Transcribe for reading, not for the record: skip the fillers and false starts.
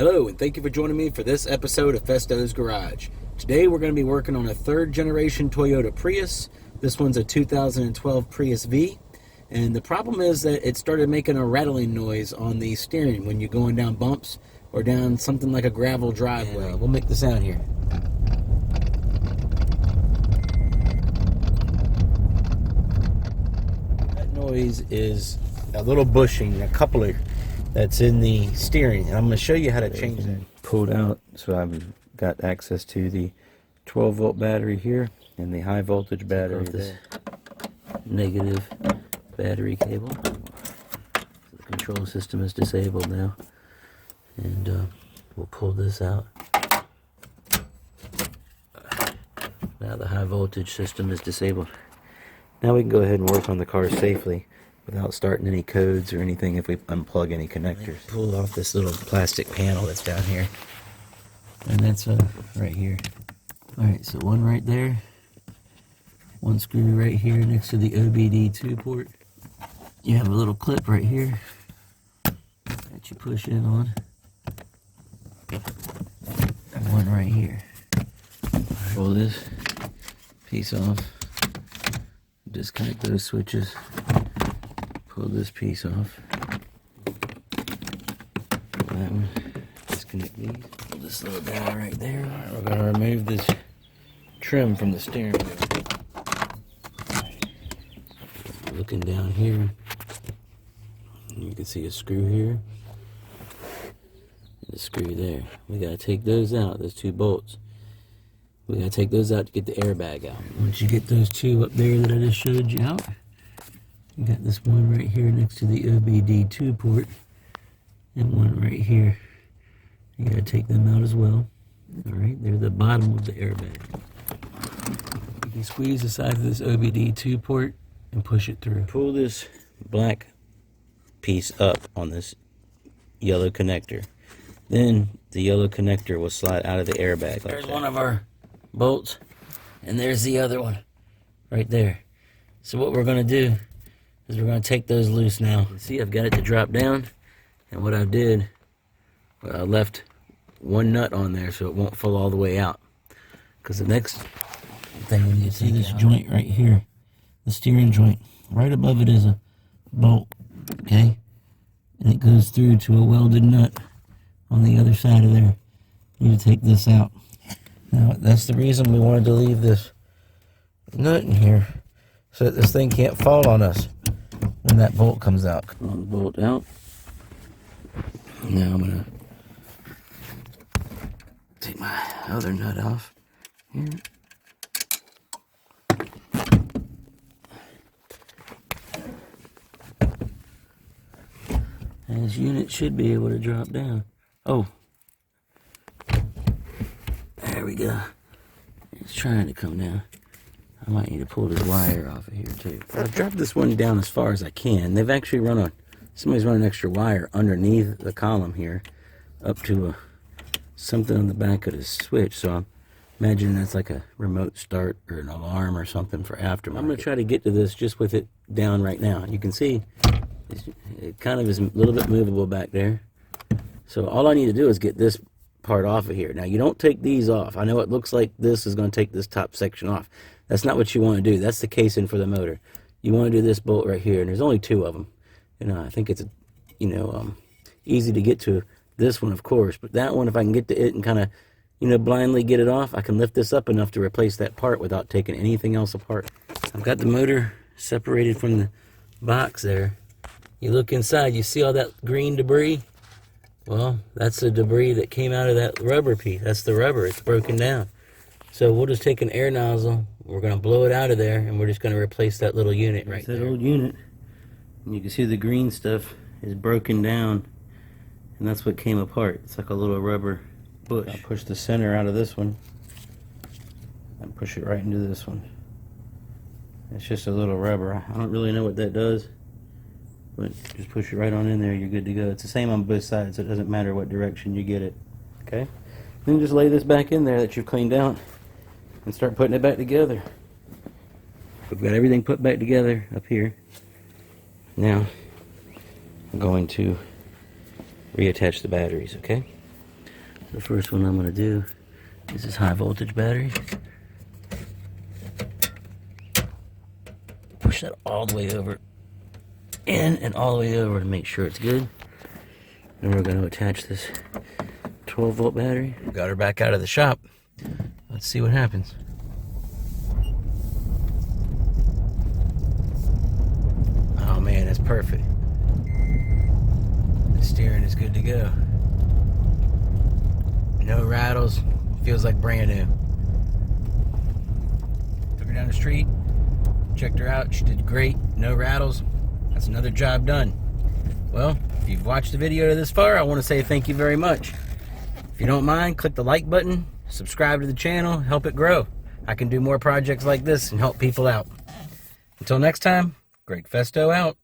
Hello, and thank you for joining me for this episode of Festo's Garage. Today we're going to be working on a third generation Toyota Prius. This one's a 2012 Prius V. And the problem is that it started making a rattling noise on the steering when you're going down bumps or down something like a gravel driveway. And, we'll make the sound here. That noise is a little bushing, a coupler that's in the steering, and I'm going to show you how to change that. Pulled out, so I've got access to the 12 volt battery here and the high voltage battery. This negative battery cable. So the control system is disabled now, and we'll pull this out. Now the high voltage system is disabled. Now we can go ahead and work on the car safely without starting any codes or anything if we unplug any connectors. Pull off this little plastic panel that's down here. And that's right here. Alright, so one right there. One screw right here next to the OBD2 port. You have a little clip right here that you push in on. And one right here. Pull this piece off. Disconnect those switches. Pull this piece off. Pull that one. Disconnect these. Pull this little guy right there. Alright, we're going to remove this trim from the steering wheel. Looking down here, you can see a screw here and a screw there. We got to take those out, those two bolts. We got to take those out to get the airbag out. Once you get those two up there that I just showed you out, you got this one right here next to the OBD2 port and one right here. You got to take them out as well. Alright, they're the bottom of the airbag. You can squeeze the side of this OBD2 port and push it through. Pull this black piece up on this yellow connector. Then the yellow connector will slide out of the airbag. There's one of our bolts, and there's the other one right there. So what we're going to do is we're going to take those loose now. See, I've got it to drop down, and what I did, I left one nut on there so it won't fall all the way out. Because the next thing we need to see this joint right here, the steering joint, right above it is a bolt, okay? And it goes through to a welded nut on the other side of there. You need to take this out. Now, that's the reason we wanted to leave this nut in here, so that this thing can't fall on us when that bolt comes out. Pull the bolt out. Now I'm going to take my other nut off here. And this unit should be able to drop down. Oh. There we go. It's trying to come down. I might need to pull this wire off of here too. I've dropped this one down as far as I can. They've actually somebody's run an extra wire underneath the column here up to something on the back of the switch. So I'm imagining that's like a remote start or an alarm or something for aftermarket. I'm going to try to get to this just with it down right now. You can see it kind of is a little bit movable back there. So all I need to do is get this part off of here. Now you don't take these off. I know it looks like this is going to take this top section off. That's not what you want to do. That's the casing for the motor. You want to do this bolt right here, and there's only two of them. I think it's easy to get to this one, of course, but that one, if I can get to it and kind of blindly get it off, I can lift this up enough to replace that part without taking anything else apart. I've got the motor separated from the box there. You look inside, you see all that green debris? Well, that's the debris that came out of that rubber piece. That's the rubber. It's broken down. So we'll just take an air nozzle. We're going to blow it out of there, and we're just going to replace that little unit right there. That old unit. And you can see the green stuff is broken down, and that's what came apart. It's like a little rubber bush. I'll push the center out of this one and push it right into this one. It's just a little rubber. I don't really know what that does. But just push it right on in there, you're good to go. It's the same on both sides, so it doesn't matter what direction you get it. Okay? Then just lay this back in there that you've cleaned out and start putting it back together. We've got everything put back together up here. Now, I'm going to reattach the batteries, okay? The first one I'm going to do is this high voltage battery. Push that all the way over in and all the way over to make sure it's good. And we're going to attach this 12 volt battery. Got her back out of the shop. Let's see what happens. Oh man, that's perfect. The steering is good to go. No rattles. Feels like brand new. Took her down the street. Checked her out. She did great. No rattles. That's another job done. Well, if you've watched the video to this far, I want to say thank you very much. If you don't mind, click the like button, subscribe to the channel, help it grow. I can do more projects like this and help people out. Until next time, Greg Festo out.